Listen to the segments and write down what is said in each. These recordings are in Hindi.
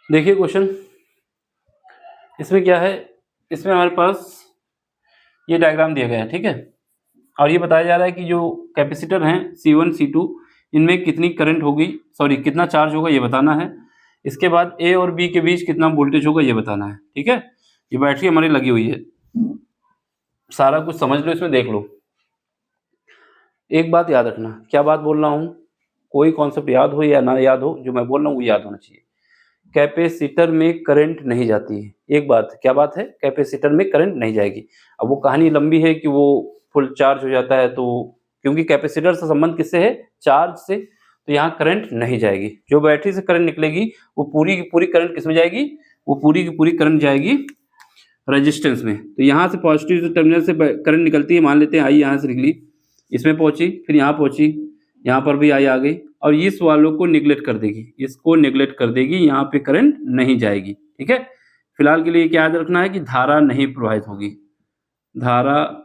देखिए क्वेश्चन, इसमें क्या है, इसमें हमारे पास ये डायग्राम दिया गया है, ठीक है। और ये बताया जा रहा है कि जो कैपेसिटर हैं C1 C2 इनमें कितनी करंट होगी, सॉरी कितना चार्ज होगा ये बताना है। इसके बाद ए और बी के बीच कितना वोल्टेज होगा ये बताना है, ठीक है। ये बैटरी हमारी लगी हुई है, सारा कुछ समझ लो, इसमें देख लो। एक बात याद रखना, क्या बात बोल रहा हूँ, कोई कॉन्सेप्ट याद हो या ना याद हो, जो मैं बोल रहा हूँ वो याद होना चाहिए। कैपेसिटर में करंट नहीं जाती है, एक बात, क्या बात है, कैपेसिटर में करंट नहीं जाएगी। अब वो कहानी लंबी है कि वो फुल चार्ज हो जाता है, तो क्योंकि कैपेसिटर से संबंध किससे है, चार्ज से, तो यहाँ करंट नहीं जाएगी। जो बैटरी से करंट निकलेगी वो पूरी की पूरी करंट किस में जाएगी, वो पूरी की पूरी करंट जाएगी रेजिस्टेंस में। तो यहाँ से पॉजिटिव टर्मिनल से करंट निकलती है, मान लेते हैं आई यहाँ से निकली, इसमें पहुंची, फिर यहाँ पहुंची, यहाँ पर भी आई आ गई, और इस वालों को निगलेक्ट कर देगी, इसको निगलेक्ट कर देगी, यहाँ पे करंट नहीं जाएगी, ठीक है। फिलहाल के लिए क्या याद रखना है कि धारा नहीं प्रवाहित होगी, धारा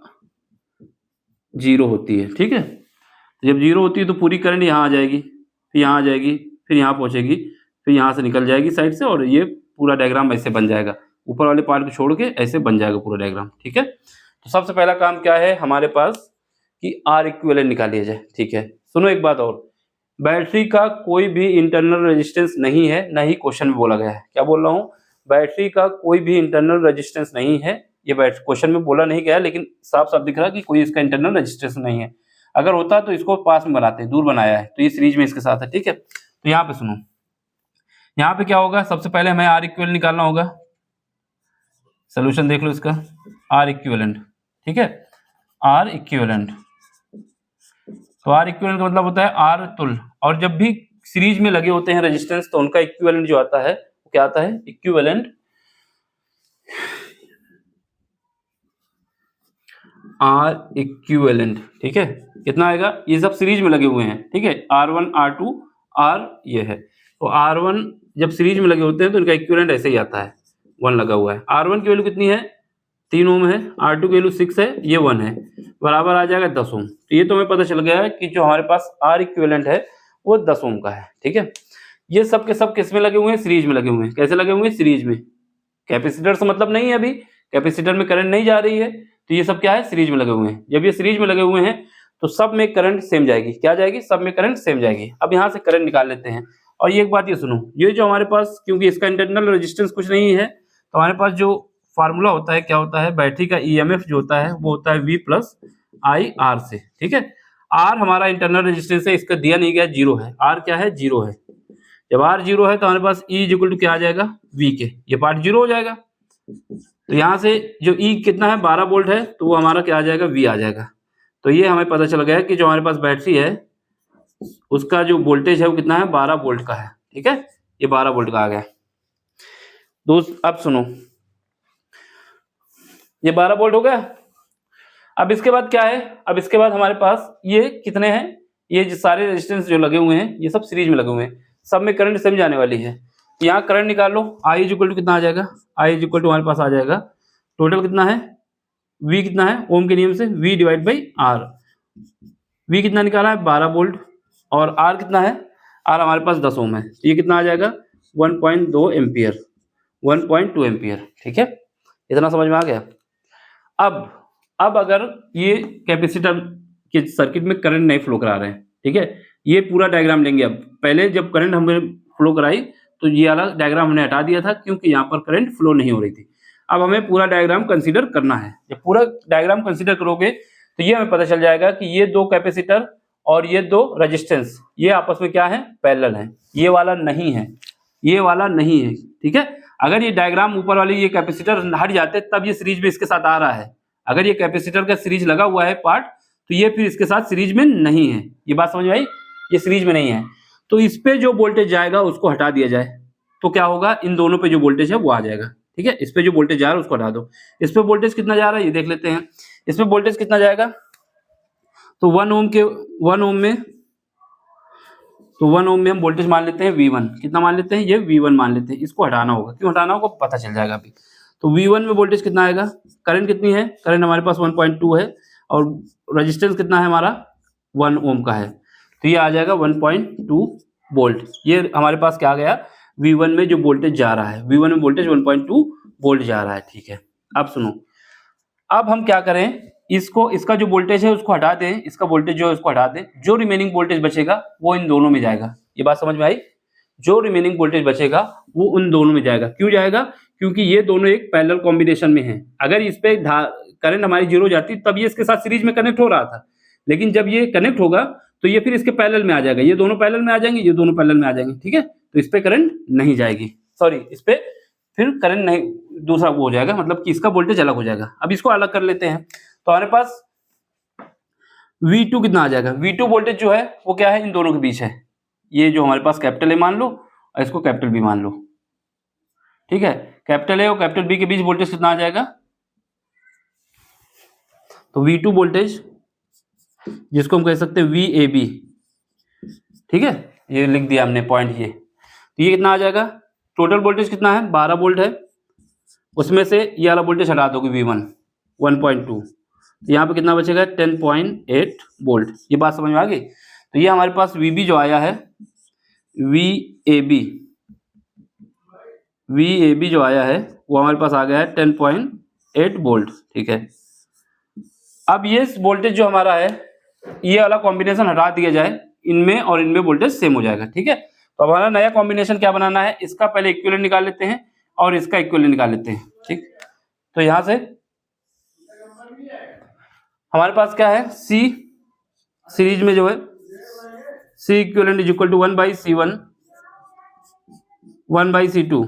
जीरो होती है, ठीक है। जब जीरो होती है तो पूरी करंट यहाँ आ जाएगी, फिर यहाँ आ जाएगी, फिर यहाँ पहुँचेगी, फिर यहाँ से निकल जाएगी साइड से, और ये पूरा डायग्राम ऐसे बन जाएगा, ऊपर वाले पार्ट को छोड़ के ऐसे बन जाएगा पूरा डायग्राम, ठीक है। तो सबसे पहला काम क्या है हमारे पास कि आर इक्विवेलेंट निकाल लिया जाए, ठीक है। सुनो एक बात और, बैटरी का कोई भी इंटरनल रेजिस्टेंस नहीं है, ना ही क्वेश्चन में बोला गया है। क्या बोल रहा हूँ, बैटरी का कोई भी इंटरनल रेजिस्टेंस नहीं है, ये क्वेश्चन में बोला नहीं गया, लेकिन साफ साफ दिख रहा कि कोई इसका इंटरनल रेजिस्टेंस नहीं है। अगर होता तो इसको पास में बनाते, दूर बनाया है, तो ये सीरीज में इसके साथ है, ठीक है। तो यहाँ पे सुनो, यहाँ पे क्या होगा, सबसे पहले हमें आर इक्विवेलेंट निकालना होगा। सोल्यूशन देख लो इसका, आर इक्विवेलेंट, ठीक है, आर इक्विवेलेंट। तो आर इक्विवेलेंट का मतलब होता है आर तुल्य, और जब भी सीरीज में लगे होते हैं रेजिस्टेंस तो उनका इक्विवेलेंट जो आता है वो क्या आता है, इक्विवेलेंट आर इक्विवेलेंट, ठीक है। कितना आएगा, ये सब सीरीज में लगे हुए हैं, ठीक है, R1 R2 R ये है। तो R1 जब सीरीज में लगे होते हैं तो इनका इक्विवेलेंट ऐसे ही आता है, 1 लगा हुआ है। R1 की वैल्यू कितनी है, 3 ओम है, R2 की वैल्यू 6 है, ये 1 है, बराबर आ जाएगा 10 ओम। तो ये तो हमें पता चल गया है कि जो हमारे पास आर इक्विवेलेंट है वो 10 ओम का है, ठीक है। ये सब के सब किस में लगे हुए हैं, सीरीज में लगे हुए हैं। कैसे लगे हुए हैं, सीरीज में। कैपेसिटर से मतलब नहीं है, अभी कैपेसिटर में करंट नहीं जा रही है, तो ये सब क्या है, सीरीज में लगे हुए हैं। जब ये सीरीज में लगे हुए हैं तो सब में करंट सेम जाएगी, क्या जाएगी, सब में करंट सेम जाएगी। अब यहाँ से करंट निकाल लेते हैं। और ये एक बात ये सुनो, ये जो हमारे पास, क्योंकि इसका इंटरनल रेजिस्टेंस कुछ नहीं है, तो हमारे पास जो फार्मूला होता है, क्या होता है, बैटरी का ईएमएफ जो होता है वो होता है V प्लस आई आर से, ठीक है। आर हमारा इंटरनल रेजिस्टेंस है, इसका दिया नहीं गया, जीरो है, आर क्या है, जीरो है। जब आर जीरो है तो हमारे पास ई इज इक्वल टू क्या आ जाएगा, वी के, ये पार्ट जीरो हो जाएगा। तो यहाँ से जो ई कितना है, 12 वोल्ट है, तो वो हमारा क्या आ जाएगा, वी आ जाएगा। तो ये हमें पता चल गया कि जो हमारे पास बैटरी है उसका जो वोल्टेज है वो कितना है, 12 वोल्ट का है, ठीक है, ये 12 वोल्ट का आ गया। दोस्त अब सुनो, ये 12 वोल्ट हो गया। अब इसके बाद क्या है, अब इसके बाद हमारे पास ये कितने हैं, ये जो सारे रेजिस्टेंस जो लगे हुए हैं ये सब सीरीज में लगे हुए हैं, सब में करंट सेम जाने वाली है। यहाँ करंट निकाल लो, आई इज इक्वल टू कितना आ जाएगा, आई इज इक्वल टू हमारे पास आ जाएगा, टोटल कितना है, वी कितना है, ओम के नियम से V divide by R. V कितना निकाला है, 12 वोल्ट, और आर कितना है, आर हमारे पास 10 ओम है, तो ये कितना आ जाएगा, 1.2 एम्पियर, 1.2 एम्पियर, ठीक है। इतना समझ में आ गया। अब अगर ये कैपेसिटर के सर्किट में करंट नहीं फ्लो करा रहे हैं, ठीक है, ये पूरा डायग्राम लेंगे। अब पहले जब करंट हमने फ्लो कराई तो ये वाला डायग्राम हमने हटा दिया था, क्योंकि यहाँ पर करंट फ्लो नहीं हो रही थी। अब हमें पूरा डायग्राम कंसीडर करना है। जब पूरा डायग्राम कंसीडर करोगे तो ये हमें पता चल जाएगा कि ये दो कैपेसिटर और ये दो रेजिस्टेंस ये आपस में क्या है, पैरेलल है। ये वाला नहीं है, ये वाला नहीं है, ठीक है। अगर ये डायग्राम ऊपर वाली ये कैपेसिटर हट जाते तब ये सीरीज में इसके साथ आ रहा है। अगर ये कैपेसिटर का सीरीज लगा हुआ है पार्ट, तो ये फिर इसके साथ सीरीज में नहीं है। ये बात समझ में आई, ये सीरीज में नहीं है, तो इस पे जो वोल्टेज जाएगा उसको हटा दिया जाए, तो क्या होगा, इन दोनों पे जो वोल्टेज है वो आ जाएगा, ठीक है। इस पे जो वोल्टेज जा रहा है उसको हटा दो। इस पे वोल्टेज कितना जा रहा है ये देख लेते हैं। इस पे वोल्टेज कितना जाएगा, तो 1 ओम में हम वोल्टेज मान लेते हैं V1, कितना मान लेते हैं, ये V1 मान लेते हैं। इसको हटाना होगा, क्यों हटाना होगा पता चल जाएगा अभी। तो V1 में वोल्टेज कितना आएगा, करंट कितनी है, करंट हमारे पास 1.2 है, और रेजिस्टेंस कितना है हमारा, 1 ओम का है, तो ये आ जाएगा 1.2 वोल्ट। ये हमारे पास क्या आ गया, V1 में जो वोल्टेज जा रहा है, V1 में वोल्टेज 1.2 वोल्ट जा रहा है। ठीक है, अब सुनो, अब हम क्या करें, इसको, इसका जो वोल्टेज है उसको हटा दें, इसका वोल्टेज जो है उसको हटा दें, जो रिमेनिंग वोल्टेज बचेगा वो इन दोनों में जाएगा। ये बात समझ में आई? जो रिमेनिंग वोल्टेज बचेगा वो उन दोनों में जाएगा। क्यों जाएगा? क्योंकि ये दोनों एक पैरेलल कॉम्बिनेशन में हैं। अगर इस पे करंट हमारी जीरो जाती तब ये इसके साथ सीरीज में कनेक्ट हो रहा था, लेकिन जब ये कनेक्ट होगा तो ये फिर इसके पैरेलल में आ जाएगा, ये दोनों पैरेलल में आ जाएंगे, ये दोनों पैरेलल में आ जाएंगे। ठीक है, तो इस पे करंट नहीं जाएगी, सॉरी, इस पे फिर करंट नहीं, दूसरा वो हो जाएगा, मतलब कि इसका वोल्टेज अलग हो जाएगा। अब इसको अलग कर लेते हैं, तो हमारे पास V2 कितना आ जाएगा? V2 वोल्टेज जो है वो क्या है, इन दोनों के बीच है। ये जो हमारे पास कैपिटल ए मान लो और इसको कैपिटल बी मान लो। ठीक है, कैपिटल ए और कैपिटल बी के बीच वोल्टेज कितना आ जाएगा? तो V2 वोल्टेज, जिसको हम कह सकते हैं VAB, ठीक है, ये लिख दिया हमने पॉइंट ये। तो ये कितना आ जाएगा? टोटल वोल्टेज कितना है? 12 वोल्ट है, उसमें से ये वाला वोल्टेज हटा दोगे V1 1.2, तो यहाँ पे कितना बचेगा? 10.8 वोल्ट। ये बात समझ में आ गई? तो ये हमारे पास VB जो आया है, VAB जो आया है वो हमारे पास आ गया है 10.8 वोल्ट। ठीक है, अब ये वोल्टेज जो हमारा है, ये वाला कॉम्बिनेशन हटा दिया जाए, इनमें और इनमें वोल्टेज सेम हो जाएगा। ठीक है, तो हमारा नया कॉम्बिनेशन क्या बनाना है, इसका पहले इक्विवेलेंट निकाल लेते हैं और इसका इक्विवेलेंट निकाल लेते हैं। ठीक, तो यहां से हमारे पास क्या है, C सीरीज में जो है C equivalent is equal to 1/C1 1/C2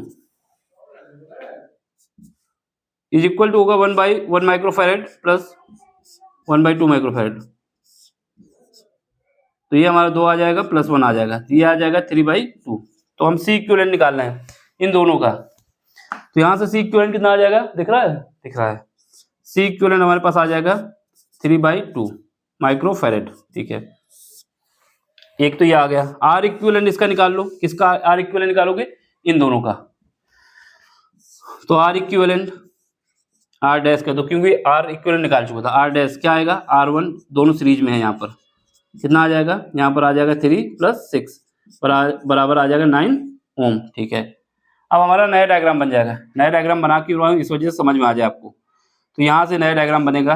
is equal to होगा 1/1 माइक्रोफैरेड प्लस 1/2 माइक्रोफैरेड। तो ये हमारा 2 आ जाएगा प्लस 1 आ जाएगा, तो ये आ जाएगा 3/2। तो हम C इक्विवेलेंट निकालना है इन दोनों का, तो यहाँ से C इक्विवेलेंट कितना आ जाएगा? दिख रहा है? दिख रहा है। C इक्विवेलेंट हमारे पास आ जाएगा 3/2 माइक्रोफैरेड। ठीक है, एक तो ये आ गया। R इक्विवेलेंट इसका निकाल लो, किसका R इक्विवेलेंट निकालोगे? इन दोनों का। तो R इक्विवेलेंट R डैश का, तो क्योंकि R इक्विवेलेंट निकाल चुका था, R डैश क्या आएगा? R1 दोनों सीरीज में है, यहाँ पर कितना आ जाएगा? यहाँ पर आ जाएगा 3 + 6 बराबर आ जाएगा 9 ओम। ठीक है, अब हमारा नया डायग्राम बन जाएगा। नया डायग्राम बना के इस वजह से समझ में आ जाए आपको, तो यहाँ से नया डायग्राम बनेगा।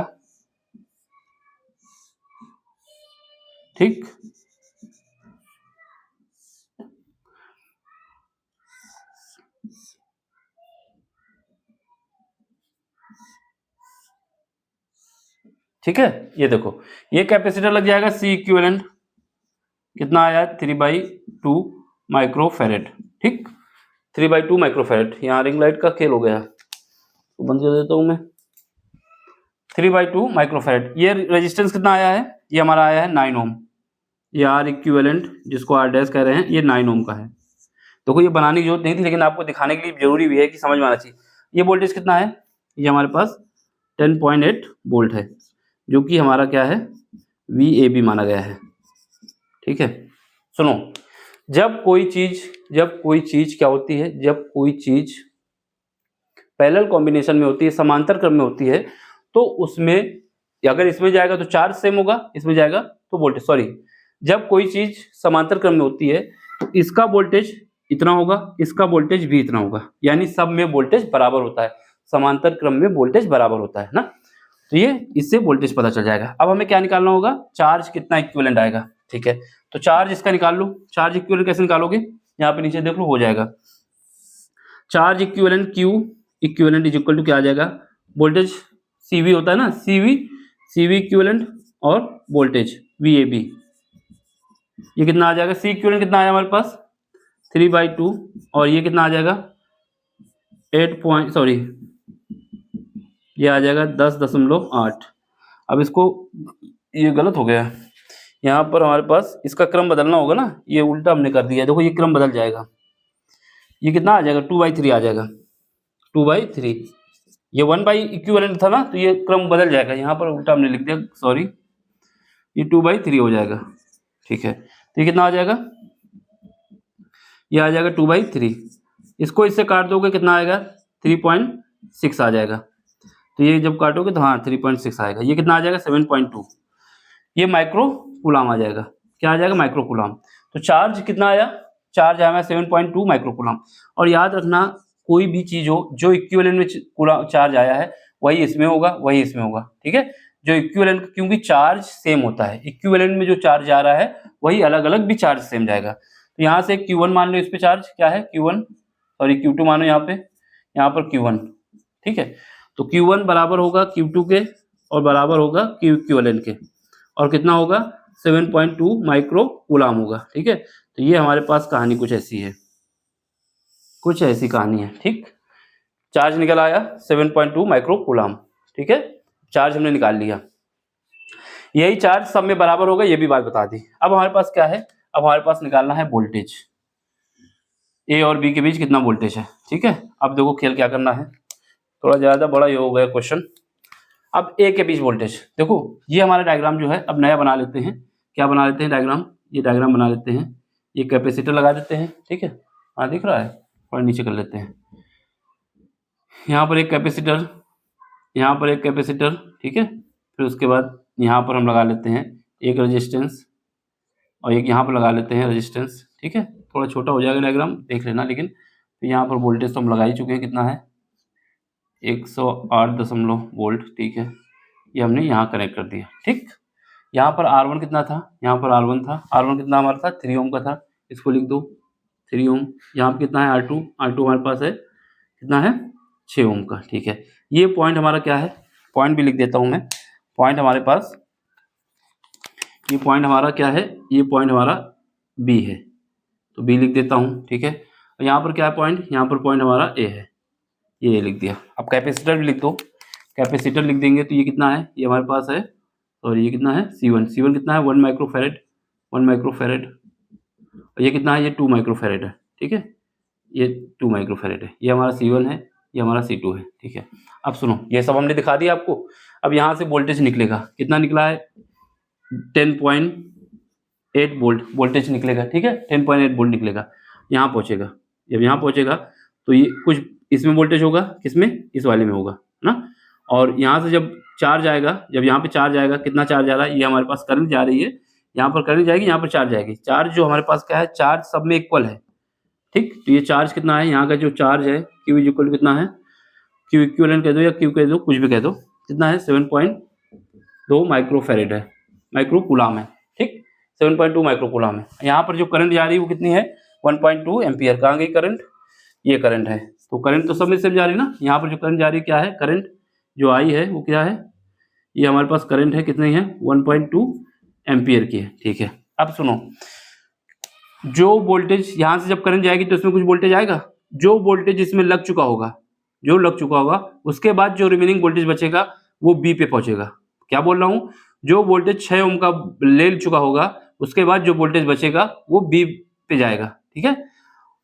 ठीक, ठीक है, ये देखो, ये कैपेसिटर लग जाएगा C इक्विवेलेंट कितना आया? 3/2 माइक्रोफैरेड। ठीक, 3/2 माइक्रोफैरेड। यहाँ रिंग लाइट का खेल हो गया, तो बंद कर देता हूँ मैं। 3/2 माइक्रोफैरेड। ये रेजिस्टेंस कितना आया है? ये हमारा आया है 9 ओम। ये R इक्विवेलेंट जिसको R डैश कह रहे हैं, ये 9 ओम का है। देखो ये बनाने की जरूरत नहीं थी, लेकिन आपको दिखाने के लिए जरूरी भी है कि समझ में आना चाहिए। ये वोल्टेज कितना है? ये हमारे पास 10.8 वोल्ट है, जो कि हमारा क्या है? VAB माना गया है। ठीक है, सुनो, जब कोई चीज क्या होती है, जब कोई चीज पैरेलल कॉम्बिनेशन में होती है, समांतर क्रम में होती है, तो उसमें अगर इसमें जाएगा तो चार्ज सेम होगा, इसमें जाएगा तो वोल्टेज, सॉरी, जब कोई चीज समांतर क्रम में होती है तो इसका वोल्टेज इतना होगा, इसका वोल्टेज भी इतना होगा, यानी सब में वोल्टेज बराबर होता है, समांतर क्रम में वोल्टेज बराबर होता है ना। तो ये इससे वोल्टेज पता चल जाएगा। अब हमें क्या निकालना होगा? चार्ज कितना इक्विवेलेंट आएगा। ठीक है, तो चार्ज इसका निकाल लो। चार्ज इक्विवेलेंट कैसे निकालोगे? यहाँ पे नीचे देख लो, हो जाएगा charge equivalent Q equivalent is equal to क्या आ जाएगा? वोल्टेज CV होता है ना, CV इक्विवेलेंट और वोल्टेज VAB। ये कितना आ जाएगा? C इक्विवेलेंट कितना आया हमारे पास? 3/2, और ये कितना आ जाएगा? 8 ये आ जाएगा 10.8। अब इसको, ये गलत हो गया, यहाँ पर हमारे पास इसका क्रम बदलना होगा ना, ये उल्टा हमने कर दिया। देखो ये क्रम बदल जाएगा, ये कितना आ जाएगा? 2/3 आ जाएगा, 2/3। ये 1 इक्विवेलेंट था ना, तो ये क्रम बदल जाएगा, यहाँ पर उल्टा हमने लिख दिया, सॉरी, ये 2/3 हो जाएगा। ठीक है, तो ये कितना आ जाएगा? ये आ जाएगा 2/3। इसको इससे काट दोगे कितना आएगा? 3.6 आ जाएगा। तो ये जब काटोगे तो हाँ 3.6 आएगा। ये कितना आ जाएगा? 7.2। ये माइक्रो कूलाम आ जाएगा। क्या आ जाएगा? Micro coulomb. तो चार्ज कितना आया? चार्ज आया है 7.2 माइक्रोकूलम। और याद रखना कोई भी चीज हो जो इक्विवेलेंट में चार्ज आया है वही इसमें होगा, वही इसमें होगा, ठीक है। जो इक्विवेलेंट, क्योंकि चार्ज सेम होता है, इक्विवेलेंट में जो चार्ज आ रहा है वही अलग अलग भी चार्ज सेम जाएगा। तो यहाँ से Q1 मान लो, इस पे चार्ज क्या है Q1, सॉरी Q2 मानो यहाँ पर Q1, ठीक है। तो Q1 बराबर होगा Q2 के और बराबर होगा Q इक्विवेलेंट के, और कितना होगा 7.2 माइक्रो कूलम होगा, ठीक है। तो ये हमारे पास कहानी कुछ ऐसी है, कुछ ऐसी कहानी है, ठीक। चार्ज निकल आया 7.2 माइक्रो कूलम, ठीक है। चार्ज हमने निकाल लिया, यही चार्ज सब में बराबर होगा, ये भी बात बता दी। अब हमारे पास क्या है, अब हमारे पास निकालना है वोल्टेज, ए और बी के बीच कितना वोल्टेज है, ठीक है। अब देखो खेल क्या करना है, थोड़ा ज़्यादा बड़ा ये हो गया क्वेश्चन। अब ए के बीच वोल्टेज, देखो ये हमारा डायग्राम जो है अब नया बना लेते हैं। क्या बना लेते हैं डायग्राम, ये डायग्राम बना लेते हैं, ये कैपेसिटर लगा देते हैं, ठीक है। हाँ दिख रहा है, थोड़ा नीचे कर लेते हैं। यहाँ पर एक कैपेसिटर, यहाँ पर एक कैपेसिटर, ठीक है। फिर उसके बाद यहाँ पर हम लगा लेते हैं एक रेजिस्टेंस, और एक यहाँ पर लगा लेते हैं रेजिस्टेंस, ठीक है। थोड़ा छोटा हो जाएगा डायग्राम, देख लेना। लेकिन तो यहाँ पर वोल्टेज तो हम लगा ही चुके हैं, कितना है 108 वोल्ट, ठीक है। ये हमने यहाँ कनेक्ट कर दिया, ठीक। यहाँ पर R1 कितना था, यहाँ पर R1 था, R1 कितना हमारा था 3 ओम का था, इसको लिख दो 3 ओम। यहाँ पर कितना है R2, R2 हमारे पास है कितना है 6 ओम का, ठीक है। ये पॉइंट हमारा क्या है, पॉइंट भी लिख देता हूँ मैं, पॉइंट हमारे पास, ये पॉइंट हमारा क्या है, ये पॉइंट हमारा बी है, तो बी लिख देता हूँ, ठीक है। यहाँ पर क्या है पॉइंट, यहाँ पर पॉइंट हमारा ए है, ये लिख दिया। अब कैपेसिटर भी लिख दो, कैपेसिटर लिख देंगे तो ये कितना है, ये हमारे पास है, और ये कितना है C1, C1 कितना है 1 माइक्रोफेरेड, 1 माइक्रोफेरेड। और ये कितना है, ये 2 माइक्रोफेरेड है, ठीक है। ये 2 माइक्रोफेरेड है, ये हमारा C1 है, ये हमारा C2 है, ठीक है। अब सुनो, ये सब हमने दिखा दिया आपको। अब यहाँ से वोल्टेज निकलेगा, कितना निकला है 10.8 वोल्ट वोल्टेज निकलेगा, ठीक है। 10.8 वोल्ट निकलेगा, यहाँ पहुँचेगा। जब यहाँ पहुँचेगा तो ये कुछ इसमें वोल्टेज होगा, किसमें, इस वाले में होगा ना। और यहाँ से जब चार्ज आएगा, जब यहाँ पे चार्ज आएगा, कितना चार्ज आ रहा है, ये हमारे पास करंट जा रही है, यहाँ पर करंट जाएगी, यहाँ पर चार्ज जाएगी। चार्ज जो हमारे पास क्या है, चार्ज सब में इक्वल है, ठीक। तो ये चार्ज कितना है, यहाँ का जो चार्ज है Q इक्वल कितना है, Q इक्विवेलेंट कह दो या Q कह दो, कुछ भी कह दो, कितना है 7.2 माइक्रोफेरेड है, माइक्रो कूलम है, ठीक। 7.2 माइक्रो कूलम है। यहाँ पर जो करंट जा रही है वो कितनी है 1.2 एम्पियर। कहाँ गई करंट, ये करंट है। तो करंट तो सब में सेम जा रही है ना। यहाँ पर जो करंट जा रही है क्या है, करंट जो आई है वो क्या है, ये हमारे पास करंट है, कितनी है 1.2 एम्पियर की है, ठीक है। अब सुनो, जो वोल्टेज यहाँ से जब करंट जाएगी तो इसमें कुछ वोल्टेज आएगा, जो वोल्टेज इसमें लग चुका होगा, जो लग चुका होगा, उसके बाद जो रिमेनिंग वोल्टेज बचेगा वो बी पे पहुंचेगा। क्या बोल रहा हूँ, जो वोल्टेज 6 ओम का ले चुका होगा, उसके बाद जो वोल्टेज बचेगा वो बी पे जाएगा, ठीक है।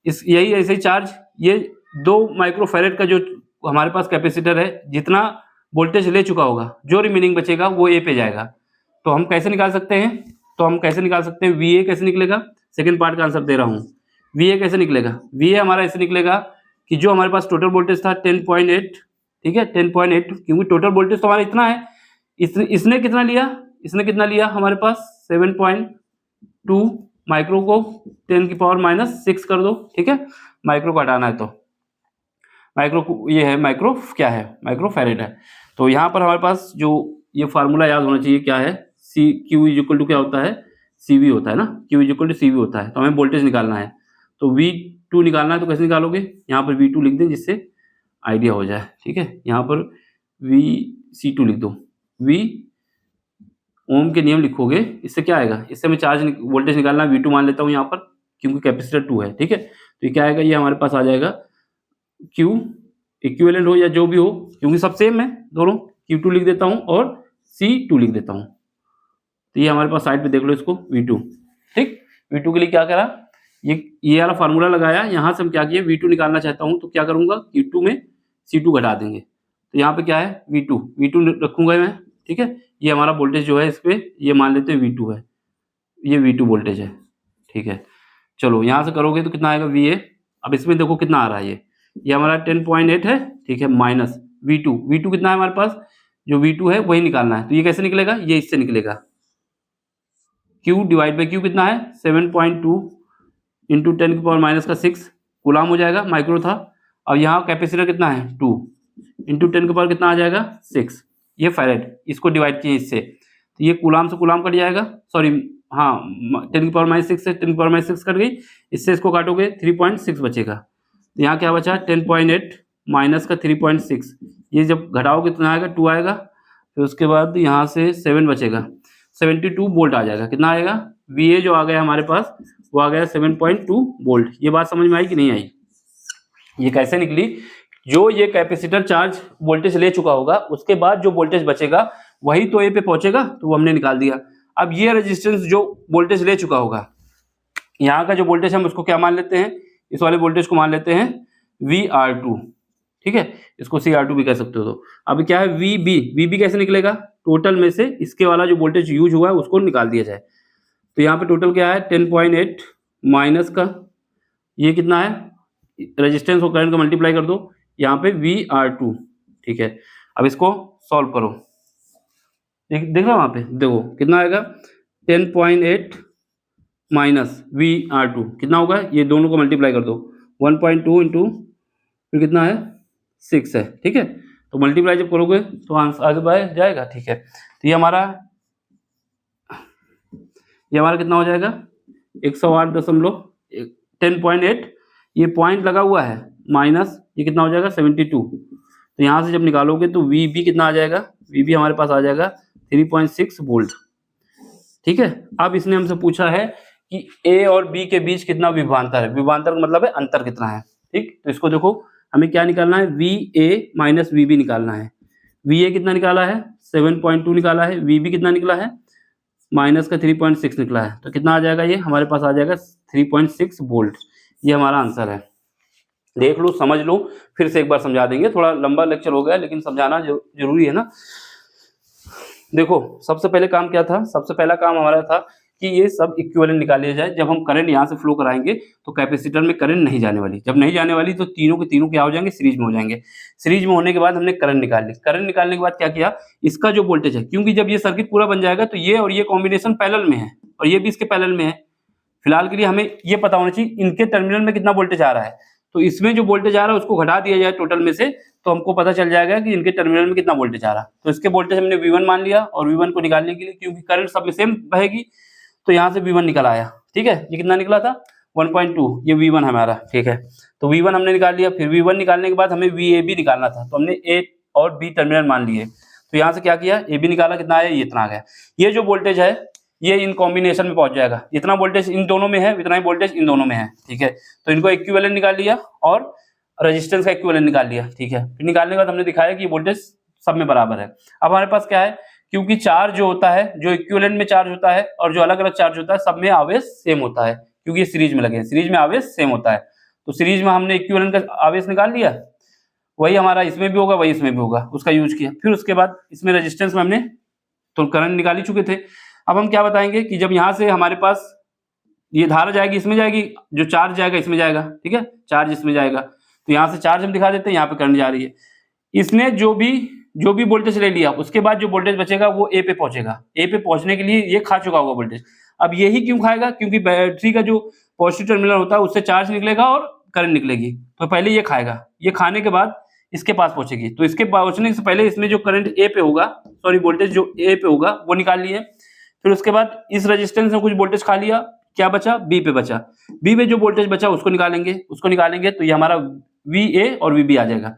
इस यही ऐसे ही चार्ज, ये 2 माइक्रोफेरेड का जो हमारे पास कैपेसिटर है, जितना वोल्टेज ले चुका होगा, जो रिमेनिंग बचेगा वो ए पे जाएगा। तो हम कैसे निकाल सकते हैं, तो हम कैसे निकाल सकते हैं, वी ए कैसे निकलेगा, सेकंड पार्ट का आंसर दे रहा हूँ। वी ए कैसे निकलेगा, वी ए हमारा ऐसे निकलेगा कि जो हमारे पास टोटल वोल्टेज था 10.8, ठीक है 10.8, क्योंकि टोटल वोल्टेज तो हमारा इतना है, इसने कितना लिया, इसने कितना लिया हमारे पास 7.2 माइक्रो को 10 की पावर -6 कर दो, ठीक है। माइक्रो को हटाना है तो माइक्रो, ये है माइक्रो, क्या है माइक्रोफेरेड है। तो यहाँ पर हमारे पास जो ये फार्मूला याद होना चाहिए, क्या है, C Q is equal to क्या होता है, CV होता है ना, Q is equal to CV होता है। तो हमें वोल्टेज निकालना है, तो V2 निकालना है, तो कैसे निकालोगे, यहाँ पर V2 लिख दें जिससे आइडिया हो जाए, ठीक है। यहाँ पर VC2 लिख दो, V ओम के नियम लिखोगे, इससे क्या आएगा, इससे मैं चार्ज वोल्टेज निकालना है, V2 मान लेता हूँ यहाँ पर, क्योंकि कैपेसिटर 2 है, ठीक है। तो ये क्या आएगा, ये हमारे पास आ जाएगा Q इक्विवेलेंट हो या जो भी हो, क्योंकि सब सेम है दोनों, Q2 लिख देता हूँ और C2 लिख देता हूँ। तो ये हमारे पास साइड पे देख लो इसको V2, ठीक। V2 के लिए क्या करा, ये वाला फार्मूला लगाया, यहाँ से हम क्या किए, V2 निकालना चाहता हूँ तो क्या करूँगा, Q2 में C2 घटा देंगे। तो यहाँ पे क्या है V2 रखूँगा मैं, ठीक है। ये हमारा वोल्टेज जो है इस पर, ये मान लेते हैं V2 है, ये V2 वोल्टेज है, ठीक है। चलो यहाँ से करोगे तो कितना आएगा VA। अब इसमें देखो कितना आ रहा है, ये हमारा 10.8 है, ठीक है, माइनस V2 कितना है हमारे पास, जो V2 है वही निकालना है। तो ये कैसे निकलेगा, ये इससे निकलेगा, Q डिवाइड बाई Q कितना है 7.2 इंटू 10⁻⁻6 कूलाम हो जाएगा, माइक्रो था। अब यहाँ कैपेसिटर कितना है 2 इंटू 10 कितना आ जाएगा 6, ये फैरेड, इसको डिवाइड किए इससे, तो ये कूलाम से कूलाम कट जाएगा, सॉरी हाँ 10⁻⁻6 से 10⁻⁻6 कट गई, इससे इसको काटोगे 3.6 बचेगा। तो यहाँ क्या बचा 10.8 माइनस का 3.6, ये जब घटाओगे कितना आएगा 2 आएगा, फिर उसके बाद यहाँ से 7 बचेगा, 72 वोल्ट आ जाएगा। कितना आएगा VA जो आ गया हमारे पास वो आ गया 7.2 वोल्ट। ये बात समझ में आई कि नहीं आई? ये कैसे निकली? जो ये कैपेसिटर चार्ज वोल्टेज ले चुका होगा उसके बाद जो वोल्टेज बचेगा वही तो ए पे पहुंचेगा, तो वो हमने निकाल दिया। अब ये रेजिस्टेंस जो वोल्टेज ले चुका होगा, यहाँ का जो वोल्टेज हम उसको क्या मान लेते हैं, इस वाले वोल्टेज को मान लेते हैं VR2, ठीक है, इसको CR2 भी कह सकते हो। तो अभी क्या है VB कैसे निकलेगा, टोटल में से इसके वाला जो वोल्टेज यूज हुआ है उसको निकाल दिया जाए। तो यहाँ पे टोटल क्या है 10.8 माइनस का ये कितना है रेजिस्टेंस और करंट का मल्टीप्लाई कर दो, यहाँ पे VR2, ठीक है। अब इसको सॉल्व करो, देख रहे हो वहाँ पे, देखो कितना आएगा 10.8 माइनस VR2 कितना होगा, ये दोनों को मल्टीप्लाई कर दो 1.2 इंटू फिर कितना है 6 है, ठीक है। तो मल्टीप्लाई जब करोगे तो आंसर आगे बढ़ जाएगा, ठीक है। तो ये हमारा कितना हो जाएगा 108.10.8, ये पॉइंट लगा हुआ है माइनस ये कितना हो जाएगा 72। तो यहाँ से जब निकालोगे तो VB कितना आ जाएगा, VB हमारे पास आ जाएगा 3.6 वोल्ट, ठीक है। अब इसने हमसे पूछा है कि A और B के बीच कितना विभवांतर है, विभवांतर का मतलब है अंतर कितना है, ठीक। तो इसको देखो हमें क्या निकालना है, VA माइनस VB निकालना है। VA कितना निकाला है 7.2 निकाला है, VB कितना निकला है माइनस का 3.6 निकला है, तो कितना आ जाएगा ये हमारे पास आ जाएगा 3.6 वोल्ट। ये हमारा आंसर है। देख लो समझ लो, फिर से एक बार समझा देंगे, थोड़ा लंबा लेक्चर हो गया लेकिन समझाना जरूरी है ना। देखो सबसे पहले काम क्या था, सबसे पहला काम हमारा था कि ये सब इक्विवेलेंट निकाल लिया जाए। जब हम करंट यहाँ से फ्लो कराएंगे तो कैपेसिटर में करंट नहीं जाने वाली, जब नहीं जाने वाली तो तीनों के तीनों क्या हो जाएंगे सीरीज में हो जाएंगे। सीरीज में होने के बाद हमने करंट निकाल ली, करंट निकालने के बाद क्या किया, इसका जो वोल्टेज है, क्योंकि जब ये सर्किट पूरा बन जाएगा तो ये और ये कॉम्बिनेशन पैरेलल में है और ये भी इसके पैरेलल में है। फिलहाल के लिए हमें ये पता होना चाहिए इनके टर्मिनल में कितना वोल्टेज आ रहा है, तो इसमें जो वोल्टेज आ रहा है उसको घटा दिया जाए टोटल में से, तो हमको पता चल जाएगा कि इनके टर्मिनल में कितना वोल्टेज आ रहा है। तो इसके वोल्टेज हमने V1 मान लिया और V1 को निकालने के लिए क्योंकि करंट सब में सेम बहेगी तो यहाँ से V1 निकल आया, ठीक है। ये कितना निकला था 1.2, ये V1 हमारा, ठीक है। तो V1 हमने निकाल लिया, फिर V1 निकालने के बाद हमें VAB निकालना था, तो हमने A और B टर्मिनल मान लिए। तो यहाँ से क्या किया AB निकाला, कितना आया ये इतना आ गया। ये जो वोल्टेज है ये इन कॉम्बिनेशन में पहुंच जाएगा, जितना वोल्टेज इन दोनों में है उतना ही वोल्टेज इन दोनों में है, ठीक है। तो इनको इक्विवेलेंट निकाल लिया और रेजिस्टेंस का इक्विवेलेंट निकाल लिया, ठीक है। फिर निकालने के बाद हमने दिखाया कि वोल्टेज सब में बराबर है। अब हमारे पास क्या है, क्योंकि चार्ज जो होता है, जो इक्विवेलेंट में चार्ज होता है और जो अलग अलग चार्ज होता है, सब में आवेश सेम होता है, क्योंकि ये सीरीज में लगे हैं, सीरीज में आवेश सेम होता है। तो सीरीज में हमने इक्विवेलेंट का आवेश निकाल लिया, वही हमारा इसमें भी होगा वही इसमें भी होगा, उसका यूज किया। फिर उसके बाद इसमें रेजिस्टेंस में हमने तो करंट निकाल ही चुके थे। अब हम क्या बताएंगे कि जब यहाँ से हमारे पास ये धारा जाएगी इसमें जाएगी, जो चार्ज जाएगा इसमें जाएगा, ठीक है, चार्ज इसमें जाएगा, तो यहाँ से चार्ज हम दिखा देते हैं, यहाँ पे करंट जा रही है। इसने जो भी वोल्टेज ले लिया उसके बाद जो वोल्टेज बचेगा वो A पे पहुंचेगा। A पे पहुंचने के लिए ये खा चुका होगा वोल्टेज। अब यही क्यों खाएगा, क्योंकि बैटरी का जो पॉजिटिव टर्मिनल होता है उससे चार्ज निकलेगा और करंट निकलेगी, तो पहले ये खाएगा, ये खाने के बाद इसके पास पहुंचेगी। तो इसके पहुंचने से पहले इसमें जो करंट A पे होगा, सॉरी वोल्टेज जो A पे होगा वो निकाल लिए। फिर उसके बाद इस रेजिस्टेंस में कुछ वोल्टेज खा लिया, क्या बचा B पे बचा, B पे जो वोल्टेज बचा उसको निकालेंगे तो ये हमारा VA और VB आ जाएगा।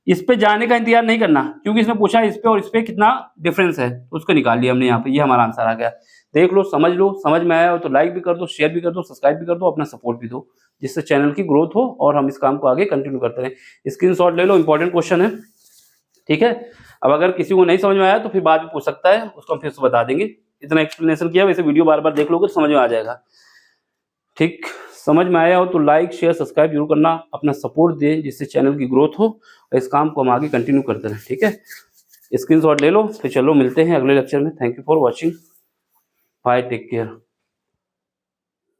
इस पे जाने का इंतजार नहीं करना, क्योंकि इसमें पूछा है इस पे और इस पे कितना डिफरेंस है, तो उसको निकाल लिया हमने यहाँ पे, ये हमारा आंसर आ गया। देख लो, समझ में आया हो तो लाइक भी कर दो, शेयर भी कर दो, सब्सक्राइब भी कर दो, अपना सपोर्ट भी दो, जिससे चैनल की ग्रोथ हो और हम इस काम को आगे कंटिन्यू करते रहें। स्क्रीनशॉट ले लो, इंपॉर्टेंट क्वेश्चन है, ठीक है। अब अगर किसी को नहीं समझ में आया तो फिर बाद में पूछ सकता है, उसको हम फिर से बता देंगे। इतना एक्सप्लेनेशन किया, वैसे वीडियो बार बार देख लोगे तो समझ में आ जाएगा, ठीक। समझ में आया हो तो लाइक शेयर सब्सक्राइब जरूर करना, अपना सपोर्ट दें जिससे चैनल की ग्रोथ हो और इस काम को हम आगे कंटिन्यू करते रहें, ठीक है। स्क्रीनशॉट ले लो, फिर चलो मिलते हैं अगले लेक्चर में। Thank you for watching, bye, take care.